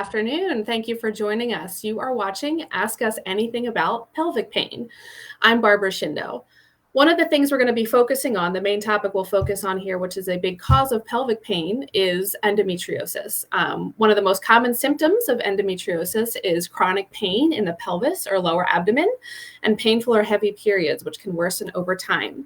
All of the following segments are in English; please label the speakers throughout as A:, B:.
A: Afternoon. Thank you for joining us. You are watching Ask Us Anything About Pelvic Pain. I'm Barbara Shindo. One of the things we're going to be focusing on, the main topic we'll focus on here, which is a big cause of pelvic pain, is endometriosis. One of the most common symptoms of endometriosis is chronic pain in the pelvis or lower abdomen and painful or heavy periods, which can worsen over time.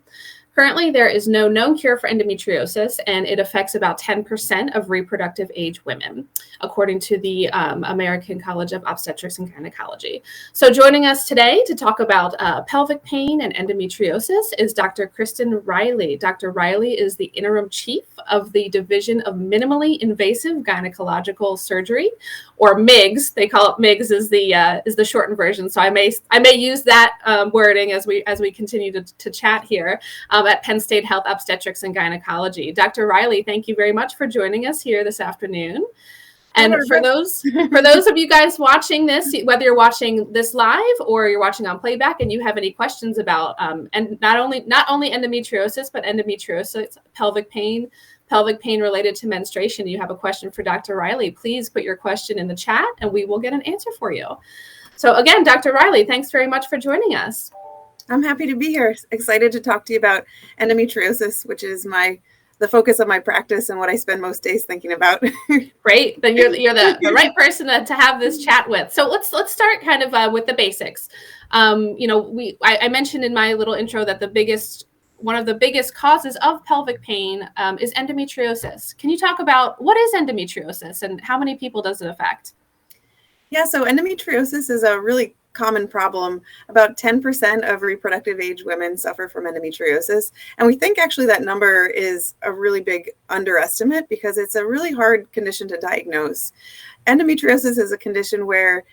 A: Currently, there is no known cure for endometriosis, and it affects about 10% of reproductive age women, according to the American College of Obstetrics and Gynecology. So joining us today to talk about pelvic pain and endometriosis is Dr. Kristin Riley. Dr. Riley is the interim chief of the Division of Minimally Invasive Gynecological Surgery, or MIGS. They call it MIGS is the shortened version. So I may use that wording as we continue to chat here. At Penn State Health Obstetrics and Gynecology. Dr. Riley, thank you very much for joining us here this afternoon. And for those of you guys watching this, whether you're watching this live or you're watching on playback, and you have any questions about and not only endometriosis, but endometriosis, pelvic pain related to menstruation, you have a question for Dr. Riley, please put your question in the chat and we will get an answer for you. So again, Dr. Riley, thanks very much for joining us.
B: I'm happy to be here. Excited to talk to you about endometriosis, which is the focus of my practice and what I spend most days thinking about.
A: Great. Then you're the right person to have this chat with. So let's start kind of with the basics. I mentioned in my little intro that one of the biggest causes of pelvic pain is endometriosis. Can you talk about what is endometriosis and how many people does it affect?
B: Yeah, so endometriosis is a really common problem. About 10% of reproductive age women suffer from endometriosis. And we think actually that number is a really big underestimate because it's a really hard condition to diagnose. Endometriosis is a condition where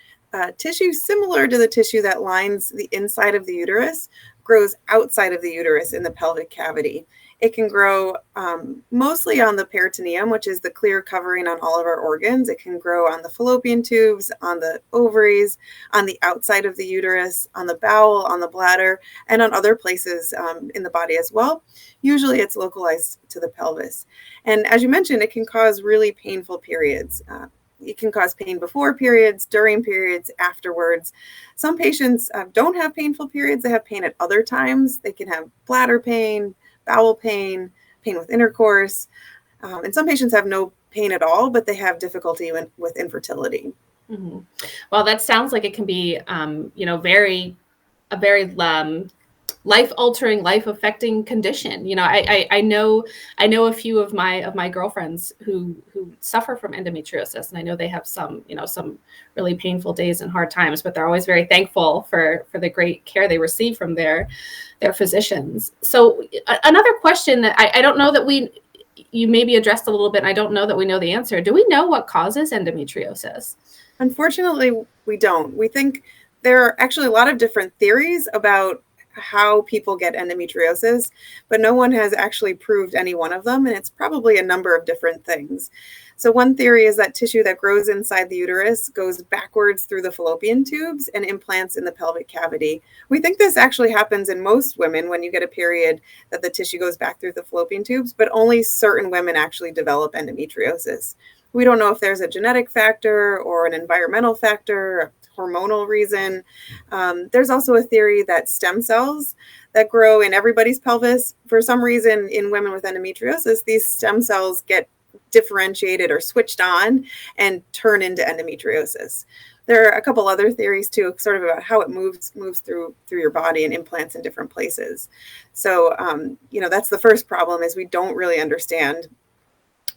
B: tissue similar to the tissue that lines the inside of the uterus grows outside of the uterus in the pelvic cavity. It can grow mostly on the peritoneum, which is the clear covering on all of our organs. It can grow on the fallopian tubes, on the ovaries, on the outside of the uterus, on the bowel, on the bladder, and on other places in the body as well. Usually it's localized to the pelvis. And as you mentioned, it can cause really painful periods. It can cause pain before periods, during periods, afterwards. Some patients don't have painful periods. They have pain at other times. They can have bladder pain, bowel pain, pain with intercourse. And some patients have no pain at all, but they have difficulty with infertility.
A: Mm-hmm. Well, that sounds like it can be, a very life-altering, life-affecting condition. I know a few of my girlfriends who suffer from endometriosis, and I know they have some really painful days and hard times, but they're always very thankful for the great care they receive from their physicians. So another question that I don't know that you maybe addressed a little bit, and I don't know that we know the answer. Do we know what causes endometriosis?
B: Unfortunately, we don't. We think there are actually a lot of different theories about how people get endometriosis, but no one has actually proved any one of them, and it's probably a number of different things. So one theory is that tissue that grows inside the uterus goes backwards through the fallopian tubes and implants in the pelvic cavity. We think this actually happens in most women when you get a period, that the tissue goes back through the fallopian tubes, but only certain women actually develop endometriosis. We don't know if there's a genetic factor or an environmental factor, hormonal reason. There's also a theory that stem cells that grow in everybody's pelvis, for some reason in women with endometriosis, these stem cells get differentiated or switched on and turn into endometriosis. There are a couple other theories too, sort of about how it moves through your body and implants in different places. So, that's the first problem, is we don't really understand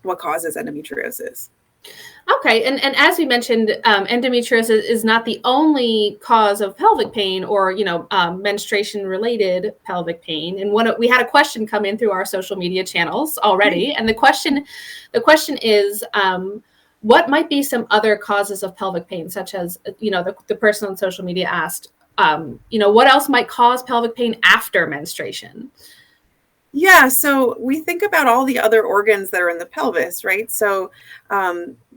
B: what causes endometriosis.
A: Okay, and as we mentioned, endometriosis is not the only cause of pelvic pain or menstruation-related pelvic pain. And we had a question come in through our social media channels already, and the question is, what might be some other causes of pelvic pain, such as the person on social media asked, what else might cause pelvic pain after menstruation?
B: Yeah, so we think about all the other organs that are in the pelvis, right? So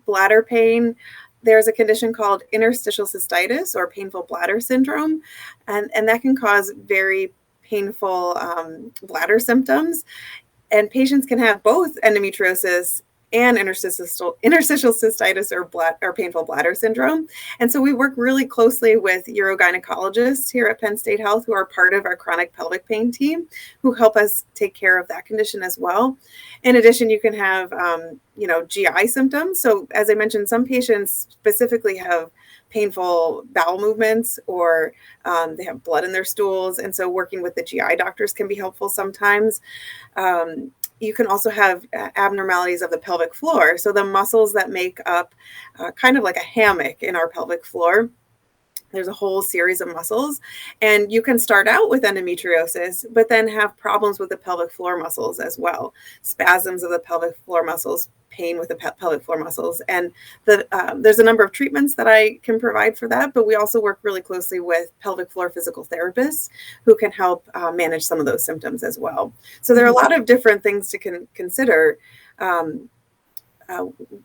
B: bladder pain, there's a condition called interstitial cystitis or painful bladder syndrome, and that can cause very painful bladder symptoms. And patients can have both endometriosis and interstitial cystitis or painful bladder syndrome. And so we work really closely with urogynecologists here at Penn State Health, who are part of our chronic pelvic pain team, who help us take care of that condition as well. In addition, you can have, GI symptoms. So as I mentioned, some patients specifically have painful bowel movements, or they have blood in their stools. And so working with the GI doctors can be helpful sometimes. You can also have abnormalities of the pelvic floor. So the muscles that make up kind of like a hammock in our pelvic floor. There's a whole series of muscles, and you can start out with endometriosis, but then have problems with the pelvic floor muscles as well. Spasms of the pelvic floor muscles, pain with the pelvic floor muscles. And there's a number of treatments that I can provide for that, but we also work really closely with pelvic floor physical therapists who can help manage some of those symptoms as well. So there are a lot of different things to consider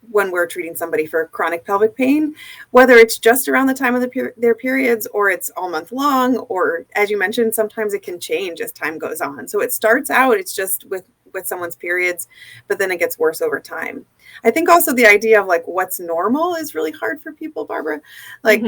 B: when we're treating somebody for chronic pelvic pain, whether it's just around the time of their periods, or it's all month long, or as you mentioned, sometimes it can change as time goes on. So it starts out, it's just with someone's periods, but then it gets worse over time. I think also the idea of like what's normal is really hard for people, Barbara. Like,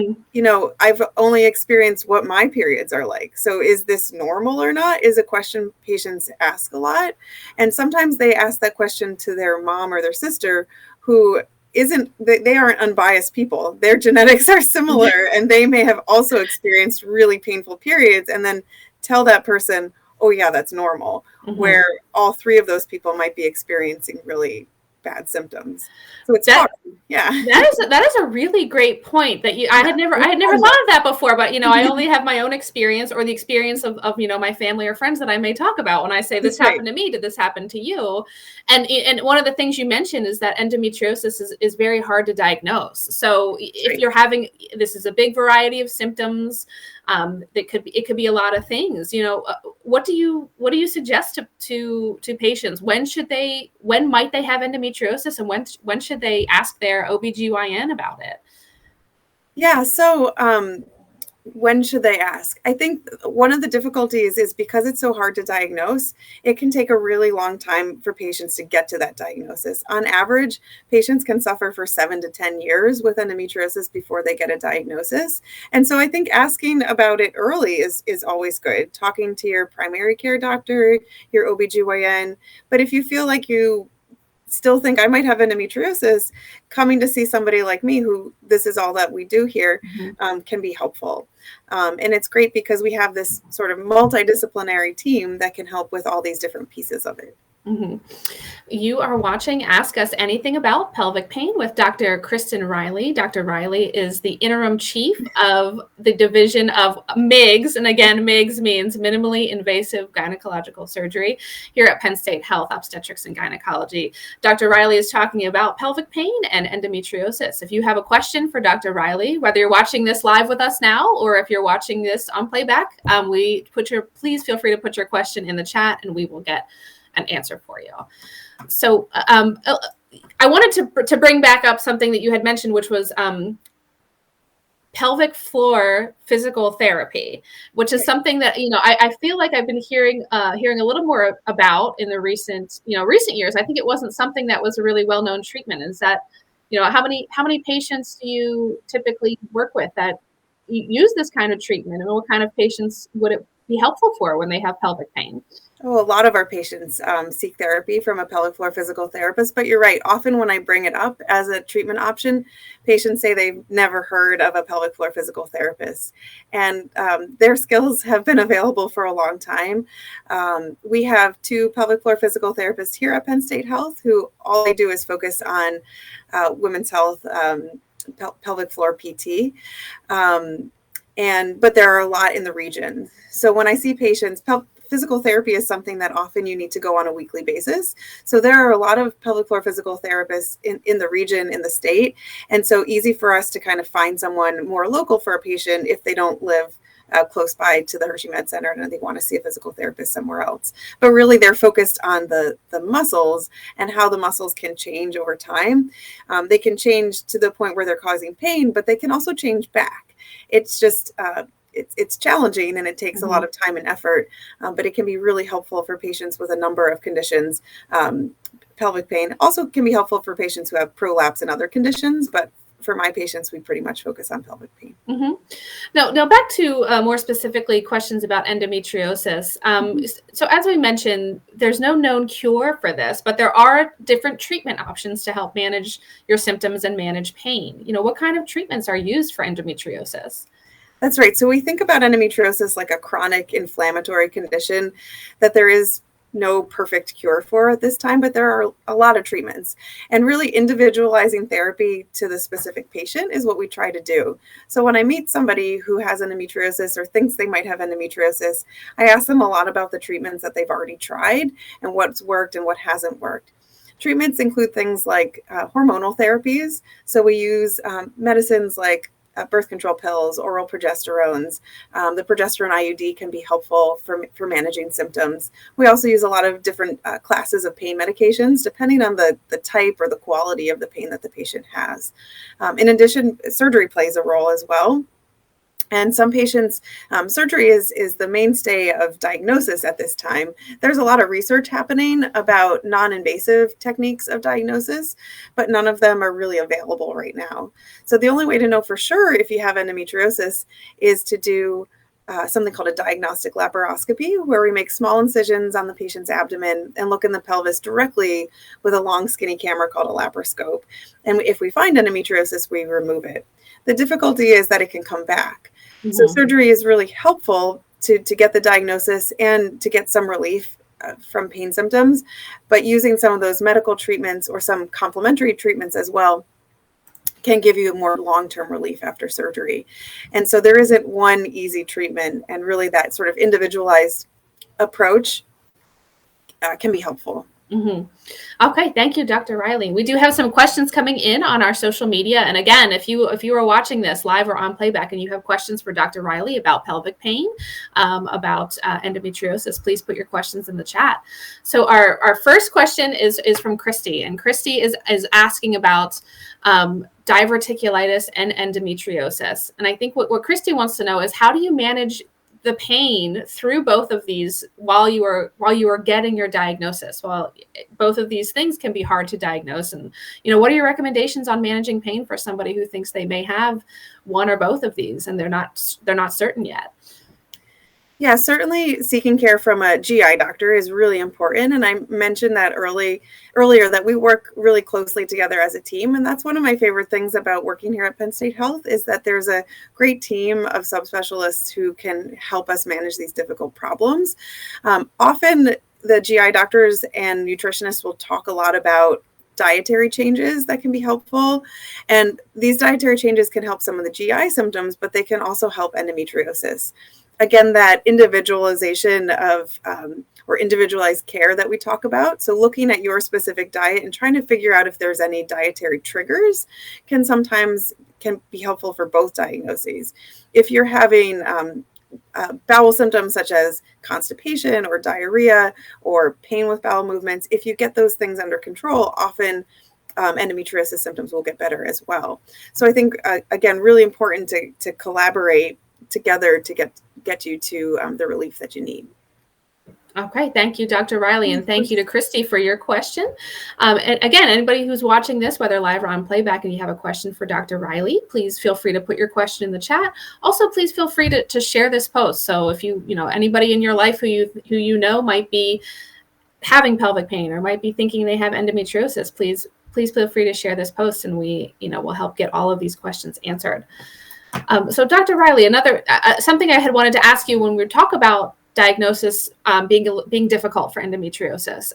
B: I've only experienced what my periods are like. So is this normal or not is a question patients ask a lot. And sometimes they ask that question to their mom or their sister, who they aren't unbiased people. Their genetics are similar, and they may have also experienced really painful periods, and then tell that person, oh yeah, that's normal, where all three of those people might be experiencing really bad symptoms. So it's hard. Yeah.
A: That is a really great point that I had never thought of that before, but I only have my own experience, or the experience of my family or friends that I may talk about when I say this happened to me. Did this happen to you? And one of the things you mentioned is that endometriosis is very hard to diagnose. So if you're having, this is a big variety of symptoms. It could be a lot of things. What do you suggest to patients? When might they have endometriosis, and when should they ask their OBGYN about it?
B: Yeah, so when should they ask? I think one of the difficulties is because it's so hard to diagnose, it can take a really long time for patients to get to that diagnosis. On average, patients can suffer for 7 to 10 years with endometriosis before they get a diagnosis. And so I think asking about it early is always good. Talking to your primary care doctor, your OBGYN. But if you feel like you still think I might have endometriosis, coming to see somebody like me, who this is all that we do here, can be helpful. And it's great because we have this sort of multidisciplinary team that can help with all these different pieces of it.
A: You are watching Ask Us Anything About Pelvic Pain with Dr. Kristin Riley. Dr. Riley is the interim chief of the division of MIGS. And again, MIGS means minimally invasive gynecological surgery here at Penn State Health, Obstetrics and Gynecology. Dr. Riley is talking about pelvic pain and endometriosis. If you have a question for Dr. Riley, whether you're watching this live with us now, or if you're watching this on playback, please feel free to put your question in the chat, and we will get an answer for you. So I wanted to bring back up something that you had mentioned, which was pelvic floor physical therapy, which is something that I feel like I've been hearing a little more about in the recent years. I think it wasn't something that was a really well-known treatment. Is that how many patients do you typically work with that use this kind of treatment, and what kind of patients would it be helpful for when they have pelvic pain?
B: Oh, a lot of our patients seek therapy from a pelvic floor physical therapist, but you're right. Often when I bring it up as a treatment option, patients say they've never heard of a pelvic floor physical therapist, and their skills have been available for a long time. We have 2 pelvic floor physical therapists here at Penn State Health who all they do is focus on women's health, pelvic floor PT. But there are a lot in the region. So when I see patients, physical therapy is something that often you need to go on a weekly basis. So there are a lot of pelvic floor physical therapists in the region, in the state. And so easy for us to kind of find someone more local for a patient if they don't live close by to the Hershey Med Center and they want to see a physical therapist somewhere else. But really they're focused on the muscles and how the muscles can change over time. They can change to the point where they're causing pain, but they can also change back. It's just it's challenging and it takes a lot of time and effort, but it can be really helpful for patients with a number of conditions. Pelvic pain also can be helpful for patients who have prolapse and other conditions, but for my patients, we pretty much focus on pelvic pain.
A: Now back to more specifically questions about endometriosis. So as we mentioned, there's no known cure for this, but there are different treatment options to help manage your symptoms and manage pain. What kind of treatments are used for endometriosis?
B: That's right. So we think about endometriosis like a chronic inflammatory condition that there is no perfect cure for at this time, but there are a lot of treatments, and really individualizing therapy to the specific patient is what we try to do. So when I meet somebody who has endometriosis or thinks they might have endometriosis, I ask them a lot about the treatments that they've already tried and what's worked and what hasn't worked. Treatments include things like hormonal therapies. So we use medicines like birth control pills, oral progesterones. The progesterone IUD can be helpful for managing symptoms. We also use a lot of different classes of pain medications, depending on the type or the quality of the pain that the patient has. In addition, surgery plays a role as well. And some patients, surgery is the mainstay of diagnosis at this time. There's a lot of research happening about non-invasive techniques of diagnosis, but none of them are really available right now. So the only way to know for sure if you have endometriosis is to do something called a diagnostic laparoscopy, where we make small incisions on the patient's abdomen and look in the pelvis directly with a long skinny camera called a laparoscope. And if we find endometriosis, we remove it. The difficulty is that it can come back. So surgery is really helpful to get the diagnosis and to get some relief from pain symptoms, but using some of those medical treatments or some complementary treatments as well can give you more long-term relief after surgery. And so there isn't one easy treatment, and really that sort of individualized approach can be helpful.
A: Okay, thank you, Dr. Riley. We do have some questions coming in on our social media. And again, if you are watching this live or on playback and you have questions for Dr. Riley about pelvic pain, about endometriosis, please put your questions in the chat. So our first question is from Kristin, and Kristin is asking about diverticulitis and endometriosis. And I think what Kristin wants to know is, how do you manage the pain through both of these while you are getting your diagnosis? Well, both of these things can be hard to diagnose. And, what are your recommendations on managing pain for somebody who thinks they may have one or both of these and they're not certain yet?
B: Yeah, certainly seeking care from a GI doctor is really important. And I mentioned that earlier that we work really closely together as a team. And that's one of my favorite things about working here at Penn State Health, is that there's a great team of subspecialists who can help us manage these difficult problems. Often the GI doctors and nutritionists will talk a lot about dietary changes that can be helpful. And these dietary changes can help some of the GI symptoms, but they can also help endometriosis. Again, that individualization of or individualized care that we talk about. So looking at your specific diet and trying to figure out if there's any dietary triggers can be helpful for both diagnoses. If you're having bowel symptoms such as constipation or diarrhea or pain with bowel movements, if you get those things under control, often endometriosis symptoms will get better as well. So I think, again, really important to collaborate together to get you to the relief that you need.
A: Okay, thank you, Dr. Riley, and thank you to Kristin for your question. And again, anybody who's watching this, whether live or on playback, and you have a question for Dr. Riley, please feel free to put your question in the chat. Also, please feel free to share this post. So if anybody in your life who you know might be having pelvic pain or might be thinking they have endometriosis, please feel free to share this post, and we'll help get all of these questions answered. So Dr. Riley, another something I had wanted to ask you when we talk about diagnosis being difficult for endometriosis.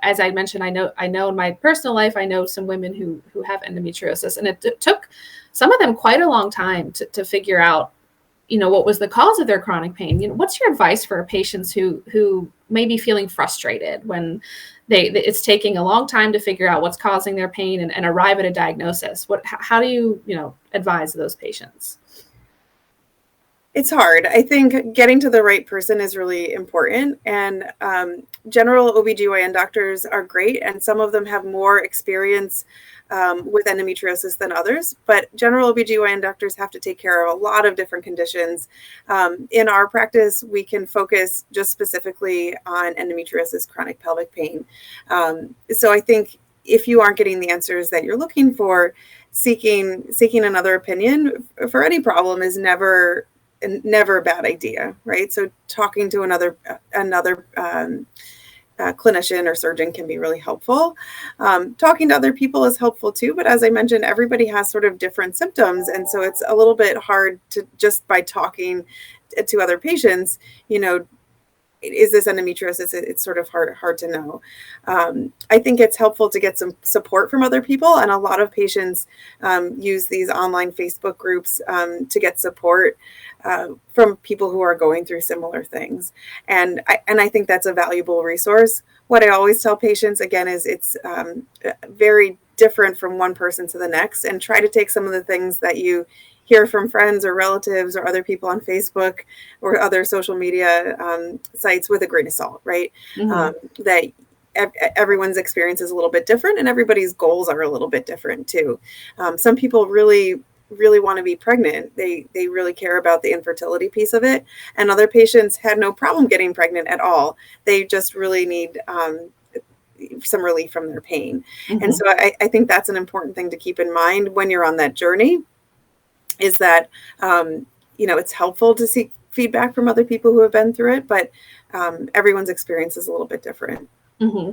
A: As I mentioned, I know in my personal life, I know some women who have endometriosis, and it took some of them quite a long time to figure out, what was the cause of their chronic pain. What's your advice for patients who may be feeling frustrated when it's taking a long time to figure out what's causing their pain and arrive at a diagnosis? How do you advise those patients?
B: It's hard. I think getting to the right person is really important. And general OBGYN doctors are great, and some of them have more experience with endometriosis than others, but general OBGYN doctors have to take care of a lot of different conditions. In our practice, we can focus just specifically on endometriosis, chronic pelvic pain. So I think if you aren't getting the answers that you're looking for, seeking another opinion for any problem is never a bad idea, right? So talking to another clinician or surgeon can be really helpful. Talking to other people is helpful too, but as I mentioned, everybody has sort of different symptoms, and so it's a little bit hard to just by talking to other patients, is this endometriosis? It's sort of hard to know. I think it's helpful to get some support from other people, and a lot of patients use these online Facebook groups to get support from people who are going through similar things. And I think that's a valuable resource. What I always tell patients, again, is it's very different from one person to the next, and try to take some of the things that you hear from friends or relatives or other people on Facebook or other social media sites with a grain of salt, right? Mm-hmm. That everyone's experience is a little bit different, and everybody's goals are a little bit different too. Some people really want to be pregnant. They really care about the infertility piece of it. And other patients had no problem getting pregnant at all. They just really need some relief from their pain. Mm-hmm. And so I think that's an important thing to keep in mind when you're on that journey, is that, it's helpful to seek feedback from other people who have been through it, but everyone's experience is a little bit different.
A: Mm-hmm.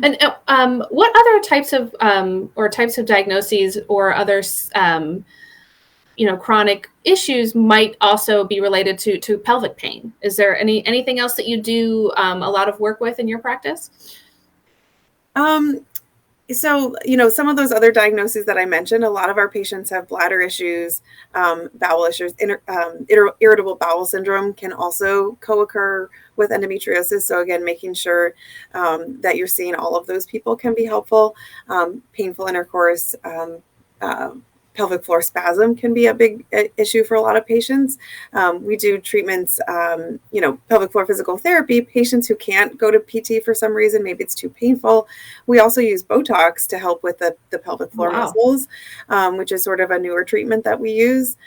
A: And what other types of diagnoses or other chronic issues might also be related to pelvic pain? Is there anything else that you do a lot of work with in your practice?
B: So, some of those other diagnoses that I mentioned, a lot of our patients have bladder issues, bowel issues, irritable bowel syndrome can also co-occur with endometriosis. So again, making sure that you're seeing all of those people can be helpful. Painful intercourse, pelvic floor spasm can be a big issue for a lot of patients. We do treatments, pelvic floor physical therapy, patients who can't go to PT for some reason, maybe it's too painful. We also use Botox to help with the pelvic floor muscles, which is sort of a newer treatment that we use.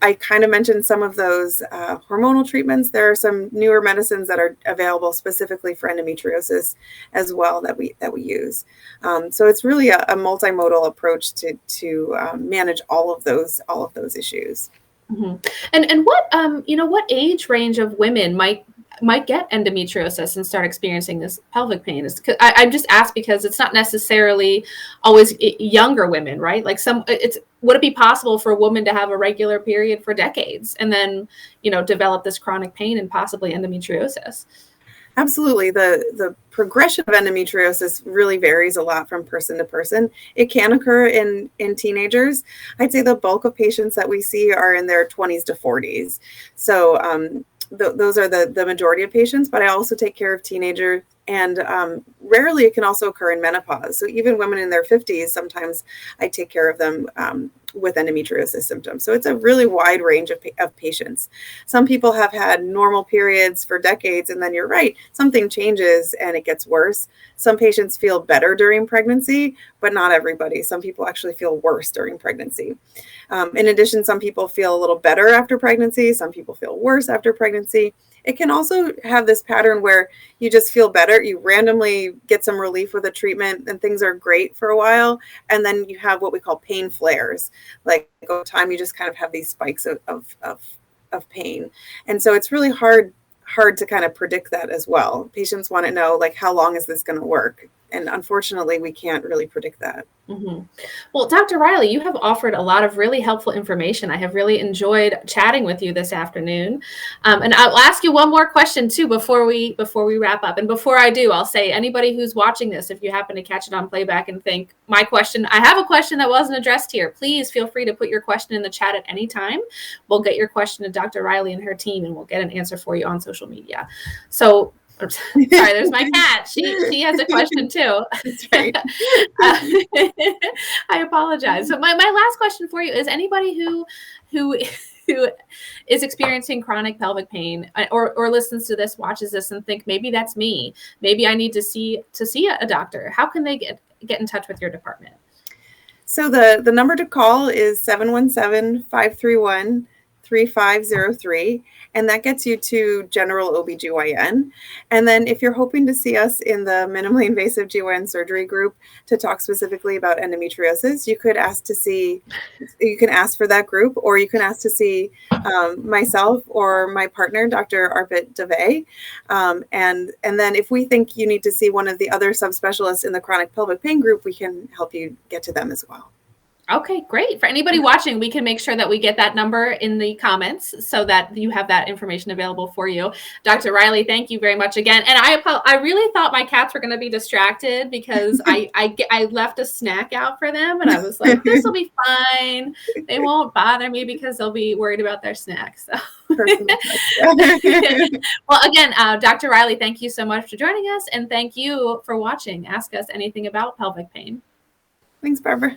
B: I kind of mentioned some of those hormonal treatments. There are some newer medicines that are available specifically for endometriosis as well that we use. So it's really a multimodal approach to manage all of those issues.
A: Mm-hmm. And what age range of women might get endometriosis and start experiencing this pelvic pain? I'm just asked because it's not necessarily always younger women, right? Like would it be possible for a woman to have a regular period for decades and then, develop this chronic pain and possibly endometriosis?
B: Absolutely. The progression of endometriosis really varies a lot from person to person. It can occur in teenagers. I'd say the bulk of patients that we see are in their 20s to 40s. So those are the majority of patients, but I also take care of teenagers, and rarely it can also occur in menopause. So even women in their 50s, sometimes I take care of them with endometriosis symptoms. So it's a really wide range of patients. Some people have had normal periods for decades, and then you're right, something changes and it gets worse. Some patients feel better during pregnancy, but not everybody. Some people actually feel worse during pregnancy. In addition, some people feel a little better after pregnancy. Some people feel worse after pregnancy. It can also have this pattern where you just feel better. You randomly get some relief with a treatment and things are great for a while. And then you have what we call pain flares. Like over time, you just kind of have these spikes of pain. And so it's really hard to kind of predict that as well. Patients want to know, like, how long is this going to work? And unfortunately, we can't really predict that.
A: Mm-hmm. Well, Dr. Riley, you have offered a lot of really helpful information. I have really enjoyed chatting with you this afternoon. And I'll ask you one more question too before we wrap up. And before I do, I'll say anybody who's watching this, if you happen to catch it on playback and think I have a question that wasn't addressed here, please feel free to put your question in the chat at any time. We'll get your question to Dr. Riley and her team, and we'll get an answer for you on social media. So sorry, there's my cat. She has a question too.
B: That's right.
A: I apologize. So my last question for you is anybody who who is experiencing chronic pelvic pain or listens to this, watches this and think, maybe that's me. Maybe I need to see a doctor. How can they get in touch with your department?
B: So the number to call is 717-531-3503, and that gets you to general OBGYN. And then if you're hoping to see us in the minimally invasive GYN surgery group to talk specifically about endometriosis, you can ask for that group, or you can ask to see myself or my partner, Dr. Arpit Dave. And then if we think you need to see one of the other subspecialists in the chronic pelvic pain group, we can help you get to them as well.
A: Okay, great. For anybody watching, we can make sure that we get that number in the comments so that you have that information available for you. Dr. Riley, thank you very much again. And I really thought my cats were going to be distracted because I left a snack out for them, and I was like, this will be fine. They won't bother me because they'll be worried about their snacks. So. Well, again, Dr. Riley, thank you so much for joining us, and thank you for watching Ask Us Anything About Pelvic Pain.
B: Thanks, Barbara.